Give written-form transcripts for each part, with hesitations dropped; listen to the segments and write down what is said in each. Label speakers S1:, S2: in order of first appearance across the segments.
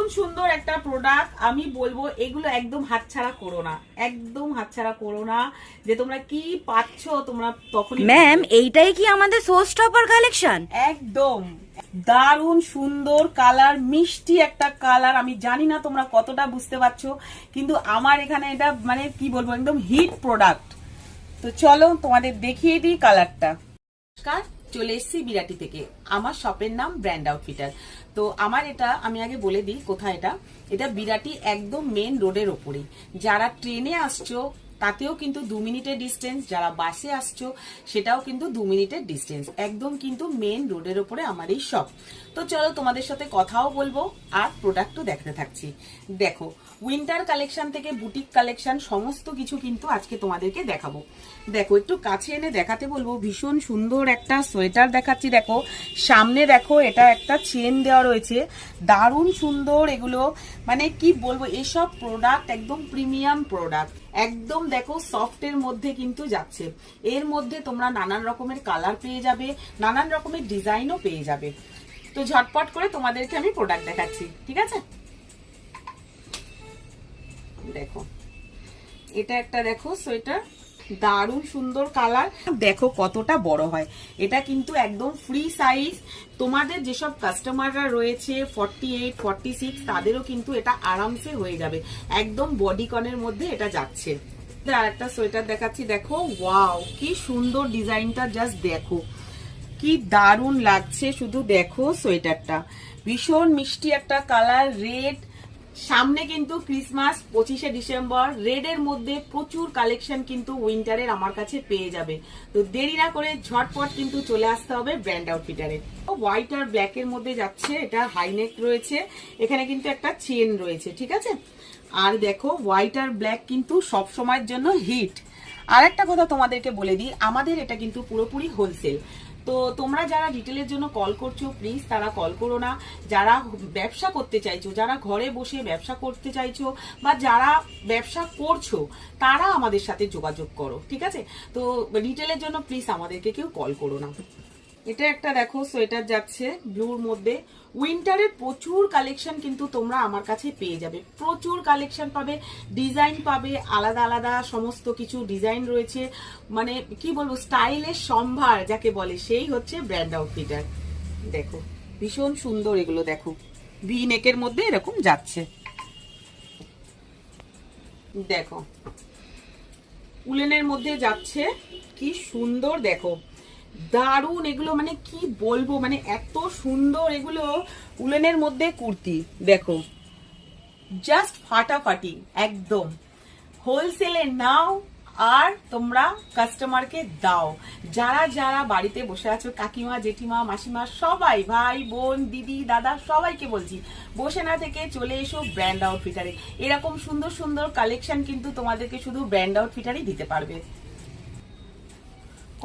S1: দারুণ সুন্দর একটা প্রোডাক্ট। আমি বলবো এগুলো একদম হাতছাড়া করো না, একদম হাতছাড়া করো না। যে তোমরা কি পাচ্ছ তোমরা তখন।
S2: ম্যাম, এইটাই কি আমাদের শো স্টপার কালেকশন?
S1: একদম দারুণ সুন্দর কালার, মিষ্টি একটা কালার। আমি জানি না তোমরা কতটা বুঝতে পারছো, কিন্তু আমার এখানে এটা মানে কি বলবো, একদম হিট প্রোডাক্ট। তো চলো তোমাদের দেখিয়ে দিই কালারটা। নমস্কার, চলে এসেছি বিরাটি থেকে। আমার শপের নাম ব্র্যান্ড আউটফিটার। তো আমার এটা আমি আগে বলে দিই কোথায় এটা। এটা বিরাটি একদম মেন রোডের ওপরেই। যারা ট্রেনে আসছো তাতেও কিন্তু 2 মিনিটের ডিস্টেন্স, যারা বাসে আসছো সেটাও কিন্তু 2 মিনিটের ডিস্টেন্স। একদম কিন্তু মেন রোডের ওপরে আমার এই শপ। তো চলো তোমাদের সাথে কথাও বলবো আর প্রোডাক্টও দেখাতে থাকছি। দেখো, উইন্টার কালেকশন থেকে বুটিক কালেকশন সমস্ত কিছু কিন্তু আজকে তোমাদেরকে দেখাবো। দেখো, একটু কাছে এনে দেখাতে বলবো। ভীষণ সুন্দর একটা সোয়েটার দেখাচ্ছি। দেখো সামনে, দেখো এটা একটা চেন দেওয়া রয়েছে, দারুণ সুন্দর এগুলো। মানে কি বলবো, এসব প্রোডাক্ট একদম প্রিমিয়াম প্রোডাক্ট। একদম দেখো সফটের মধ্যে কিন্তু যাচ্ছে। এর মধ্যে তোমরা নানান রকমের কালার পেয়ে যাবে, নানান রকমের ডিজাইনও পেয়ে যাবে। তো ঝটপট করে তোমাদেরকে আমি প্রোডাক্ট দেখাচ্ছি, ঠিক আছে? দেখো এটা একটা, দেখো সোয়েটার, দারুণ সুন্দর কালার। দেখো কতটা বড় হয়। এটা কিন্তু একদম ফ্রি সাইজ। তোমাদের যেসব কাস্টমাররা রয়েছে 48, 46 তাদেরও কিন্তু এটা আরামসে হয়ে যাবে। একদম বডিকনের মধ্যে এটা যাচ্ছে। আর একটা সোয়েটার দেখাচ্ছি, দেখো ওয়াও কি সুন্দর ডিজাইনটা, জাস্ট দেখো কি দারুণ লাগছে। শুধু দেখো সোয়েটারটা, ভীষণ মিষ্টি একটা কালার, রেড। সামনে কিন্তু ক্রিসমাস, 25শে ডিসেম্বর। রেডের মধ্যে প্রচুর কালেকশন কিন্তু উইন্টারের আমার কাছে পেয়ে যাবে। তো দেরি না করে ঝটপট কিন্তু চলে আসতে হবে ব্র্যান্ড আউটফিটারে। হোয়াইট আর ব্ল্যাক এর মধ্যে যাচ্ছে। এটা হাইনেক রয়েছে, এখানে কিন্তু একটা চেন রয়েছে, ঠিক আছে? আর দেখো হোয়াইট আর ব্ল্যাক কিন্তু সব সময়ের জন্য হিট। আর একটা কথা তোমাদেরকে বলে দিই, আমাদের এটা কিন্তু পুরোপুরি হোলসেল। তো তোমরা যারা রিটেলের জন্য কল করছো প্লিজ তারা কল করো না। যারা ব্যবসা করতে চাইছো, যারা ঘরে বসে ব্যবসা করতে চাইছো, বা যারা ব্যবসা করছো তারা আমাদের সাথে যোগাযোগ করো, ঠিক আছে? তো রিটেলের জন্য প্লিজ আমাদেরকে কেউ কল করো না। এটা একটা দেখো সোয়েটার যাচ্ছে ব্লুর মধ্যে। উইন্টারের প্রচুর কালেকশন কিন্তু তোমরা আমার কাছে পেয়ে যাবে, প্রচুর কালেকশন পাবে, ডিজাইন পাবে, আলাদা আলাদা সমস্ত কিছু ডিজাইন রয়েছে। মানে কি বলবো, স্টাইলের সম্ভার যাকে বলে সেই হচ্ছে ব্র্যান্ড আউটফিটার। দেখো ভীষণ সুন্দর এগুলো, দেখো ভি নেকের মধ্যে এরকম যাচ্ছে। দেখো উলেনের মধ্যে যাচ্ছে, কি সুন্দর দেখো, দারুন এগুলো। মানে কি বলবো, মানে এত সুন্দর এগুলো। উলেনের মধ্যে কুর্তি দেখো, জাস্ট ফাটাফাটি একদম। হোলসেলে নাও আর তোমরা কাস্টমারকে দাও। যারা যারা বাড়িতে বসে আছো, কাকিমা, জেঠিমা, মাসিমা, সবাই, ভাই বোন, দিদি, দাদা, সবাইকে বলছি বসে না থেকে চলে এসো ব্র্যান্ড আউটফিটারে। এরকম সুন্দর সুন্দর কালেকশন কিন্তু তোমাদেরকে শুধু ব্র্যান্ড আউটফিটারই দিতে পারবে।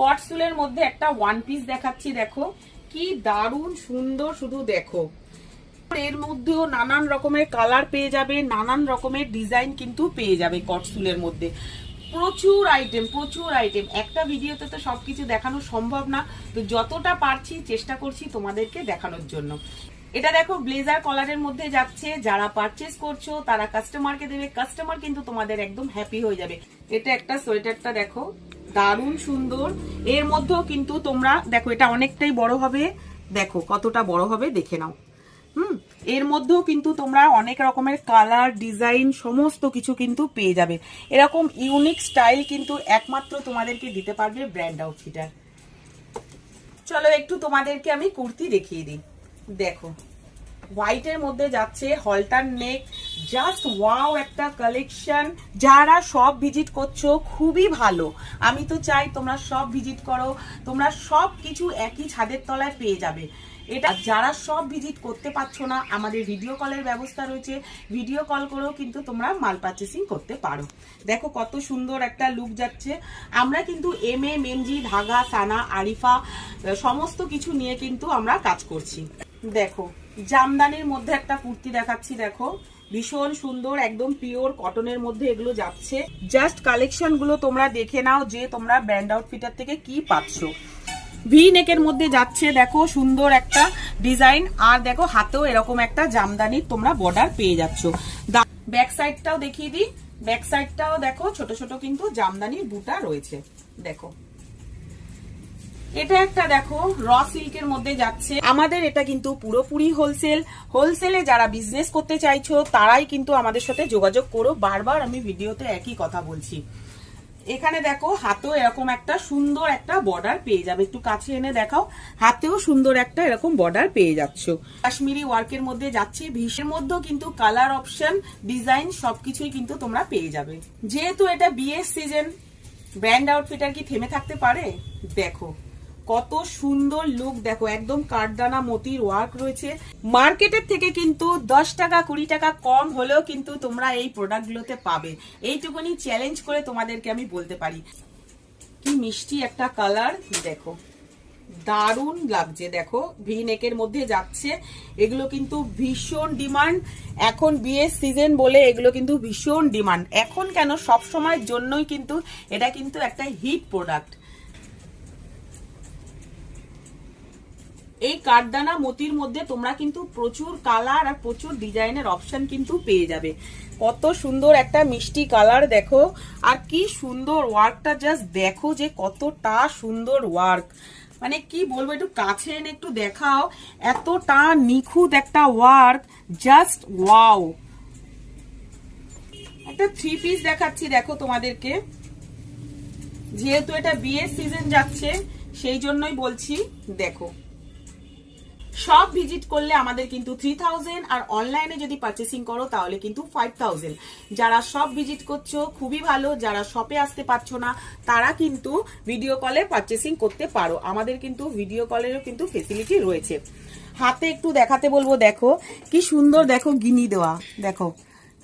S1: কটসুলের মধ্যে একটা ওয়ান পিস দেখাচ্ছি, দেখো কি দারুণ সুন্দর, শুধু দেখো। এর মধ্যেও নানান রকমের কালার পেয়ে যাবে, নানান রকমের ডিজাইন কিন্তু পেয়ে যাবে কটসুলের মধ্যে। প্রচুর আইটেম, প্রচুর আইটেম। একটা ভিডিওতে তো সবকিছু দেখানো সম্ভব না, তো যতটা পারছি চেষ্টা করছি তোমাদেরকে দেখানোর জন্য। এটা দেখো ব্লেজার কলারের মধ্যে যাচ্ছে। যারা পারচেস করছো তারা কাস্টমারকে দেবে, কাস্টমার কিন্তু তোমাদের একদম হ্যাপি হয়ে যাবে। এটা একটা সোয়েটারটা দেখো, দারুণ সুন্দর। এর মধ্যেও কিন্তু তোমরা দেখো, এটা অনেকটাই বড় হবে, দেখো কতটা বড় হবে দেখে নাও। এর মধ্যেও কিন্তু তোমরা অনেক রকমের কালার, ডিজাইন সমস্ত কিছু কিন্তু পেয়ে যাবে। এরকম ইউনিক স্টাইল কিন্তু একমাত্র তোমাদেরকে দিতে পারবে ব্র্যান্ড আউটফিটার। চলো একটু তোমাদেরকে আমি কুর্তি দেখিয়ে দিই। দেখো হোয়াইটের মধ্যে যাচ্ছে, হলটার নেক, জাস্ট ওয়াও একটা কালেকশন। যারা সব ভিজিট করছো খুবই ভালো, আমি তো চাই তোমরা সব ভিজিট করো, তোমরা সব কিছু একই ছাদের তলায় পেয়ে যাবে। এটা যারা সব ভিজিট করতে পারছো না, আমাদের ভিডিও কলের ব্যবস্থা রয়েছে, ভিডিও কল করেও কিন্তু তোমরা মাল পারচেসিং করতে পারো। দেখো কত সুন্দর একটা লুক যাচ্ছে। আমরা কিন্তু এমএ, মেমজি, ধাগা, সানা, আরিফা সমস্ত কিছু নিয়ে কিন্তু আমরা কাজ করছি। দেখো জামদানির মধ্যে একটা কুর্তি দেখাচ্ছি, দেখো ভীষণ সুন্দর, একদম পিওর কটনের মধ্যে এগুলো যাচ্ছে। জাস্ট কালেকশন গুলো তোমরা দেখে নাও যে তোমরা ব্র্যান্ড আউটফিটার থেকে কি পাচ্ছ। ভি নেকের মধ্যে যাচ্ছে, দেখো সুন্দর একটা ডিজাইন, আর দেখো হাতেও এরকম একটা জামদানির তোমরা বর্ডার পেয়ে যাচ্ছ। ব্যাক সাইডটাও দেখিয়ে দিই, ব্যাক সাইডটাও দেখো ছোট ছোট কিন্তু জামদানির বুটা রয়েছে। দেখো এটা একটা দেখো র সিল্কের মধ্যে যাচ্ছে। আমাদের এটা কিন্তু পুরোপুরি হোলসেল। হোলসেলে যারা বিজনেস করতে চাইছো তারাই কিন্তু আমাদের সাথে যোগাযোগ করো। বারবার আমি ভিডিওতে একই কথা বলছি। এখানে দেখো হাতেও এরকম একটা সুন্দর একটা বর্ডার পেয়ে যাবে, একটু কাছে এনে দেখাও, হাতেও সুন্দর একটা এরকম বর্ডার পেয়ে যাচ্ছ। কাশ্মীরি ওয়ার্কের মধ্যে যাচ্ছে, ভিসের মধ্যেও কিন্তু কালার অপশন, ডিজাইন সবকিছুই কিন্তু তোমরা পেয়ে যাবে। যেহেতু এটা বিয়ের সিজন, ব্র্যান্ড আউটফিটার কি থেমে থাকতে পারে? দেখো কত সুন্দর লুক, দেখো একদম কাঠদানা মতির ওয়ার্ক রয়েছে। মার্কেটের থেকে কিন্তু 10 টাকা 20 টাকা কম হলেও কিন্তু তোমরা এই প্রোডাক্টগুলোতে পাবে, এইটুকুনি চ্যালেঞ্জ করে তোমাদেরকে আমি বলতে পারি। কি মিষ্টি একটা কালার, দেখো দারুণ লাগছে। দেখো ভি নেকের মধ্যে যাচ্ছে, এগুলো কিন্তু ভীষণ ডিমান্ড এখন বিয়ের সিজন বলে, এগুলো কিন্তু ভীষণ ডিমান্ড এখন, কেন সব সময়ের জন্যই কিন্তু এটা কিন্তু একটা হিট প্রোডাক্ট। এই কাঠদানা মতির মধ্যে তোমরা কিন্তু প্রচুর কালার আর প্রচুর ডিজাইনের অপশন কিন্তু পেয়ে যাবে। কত সুন্দর একটা মিষ্টি কালার, দেখো আর কি সুন্দর ওয়ার্কটা, জাস্ট দেখো যে কতটা সুন্দর ওয়ার্ক, মানে কি বলবো, একটু কাছে এনে একটু দেখাও, এতটা নিখুঁত একটা ওয়ার্ক, জাস্ট ওয়াও। একটা 3 পিস দেখাচ্ছি দেখো তোমাদেরকে, যেহেতু এটা বিয়ের সিজন যাচ্ছে সেই জন্যই বলছি। দেখো সব ভিজিট করলে আমাদের কিন্তু 3000, আর অনলাইনে যদি পারচেসিং করো তাহলে কিন্তু 5000। যারা সব ভিজিট করছো খুবই ভালো, যারা শপে আসতে পারছো না তারা কিন্তু ভিডিও কলে পারচেসিং করতে পারো, আমাদের কিন্তু ভিডিও কলেরও কিন্তু ফেসিলিটি রয়েছে। হাতে একটু দেখাতে বলবো, দেখো কি সুন্দর, দেখো গিনি দেওয়া, দেখো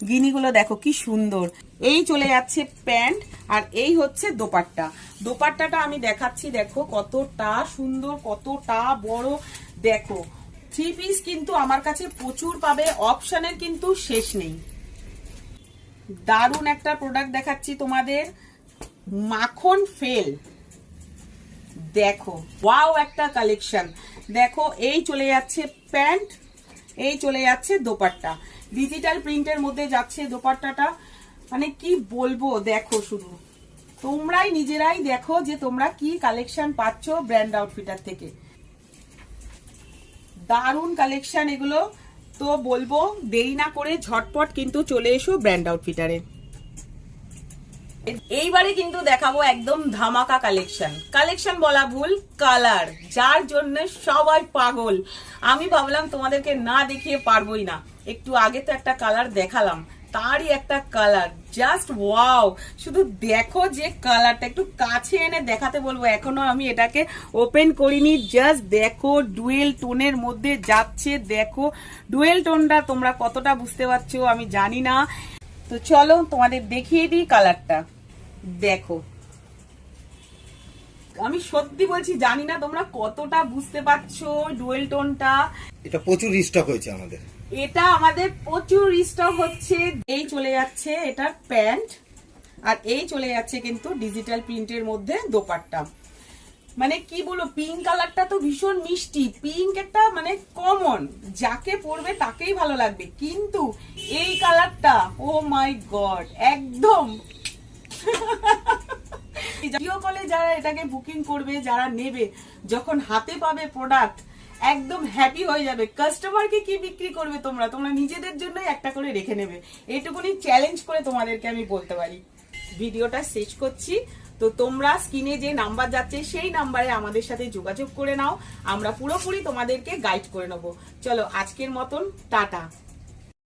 S1: গিনিগুলো দেখো কি সুন্দর। এই চলে যাচ্ছে প্যান্ট, আর এই হচ্ছে দোপাট্টা। দোপাট্টাটা আমি দেখাচ্ছি, দেখো কতটা সুন্দর, কতটা বড়। দেখো 3 পিস কিন্তু আমার কাছে প্রচুর পাবে, অপশনের কিন্তু শেষ নেই। দারুণ একটা প্রোডাক্ট দেখাচ্ছি তোমাদের, মাখন ফেল, দেখো ওয়াও একটা কালেকশন। দেখো এই চলে যাচ্ছে প্যান্ট, এই চলে যাচ্ছে দোপাট্টা, ডিজিটাল প্রিন্টের মধ্যে যাচ্ছে দোপাট্টাটা, মানে কি বলবো, দেখো শুধু তোমরাই নিজেরাই দেখো যে তোমরা কি কালেকশন পাচ্ছ ব্র্যান্ড আউটফিটার থেকে। দারুণ কালেকশন এগুলো, তো বলবো দেরি না করে ঝটপট কিন্তু চলে এসো ব্র্যান্ড আউটফিটারে। এইবারে কিন্তু দেখাবো একদম ধামাকা কালেকশন, কালেকশন বলা ভুল, কালার, যার জন্য সবাই পাগল। আমি ভাবলাম তোমাদেরকে না দেখিয়ে পারবোই না, একটু আগে তো একটা কালার দেখালাম, তারই একটা কালার, জাস্ট ওয়াও। শুধু দেখো যে কালারটা, একটু কাছে এনে দেখাতে বলবো, এখনো আমি এটাকে ওপেন করিনি, জাস্ট দেখো ডুয়েল টোনের মধ্যে যাচ্ছে। দেখো ডুয়েল টোনটা তোমরা কতটা বুঝতে পারছো আমি জানি না, তো চলো তোমাদের দেখিয়ে দিই কালারটা। দেখো আমি সত্যি বলছি জানি না তোমরা কতটা বুঝতে পারছো ডুয়েল টোনটা।
S3: এটা প্রচুর রিস্টক হয়েছে আমাদের,
S1: এটা আমাদের প্রচুর রিস্টক হচ্ছে। এই চলে যাচ্ছে এটার প্যান্ট, আর এই চলে যাচ্ছে কিন্তু ডিজিটাল প্রিন্টের মধ্যে দোপাট্টা। মানে কি বলবো, পিঙ্ক কালারটা তো ভীষণ মিষ্টি, পিঙ্ক একটা মানে কমন, যাকে পরবে তাকেই ভালো লাগবে, কিন্তু এই কালারটা ও মাই গড, একদম ভিডিও কলে যারা এটাকে বুকিং করবে, যারা নেবে, যখন হাতে পাবে প্রোডাক্ট একদম হ্যাপি হয়ে যাবে। কাস্টমারকে কি বিক্রি করবে তোমরা, তোমরা নিজেদের জন্যই একটা করে রেখে নেবে, এইটুকুনি চ্যালেঞ্জ করে তোমাদেরকে আমি বলতে পারি। ভিডিওটা শেষ করছি, তো তোমরা স্ক্রিনে যে নাম্বার যাচ্ছে সেই নাম্বারে আমাদের সাথে যোগাযোগ করে নাও, আমরা পুরোপুরি তোমাদেরকে গাইড করে নেবো। চলো আজকের মতন টাটা।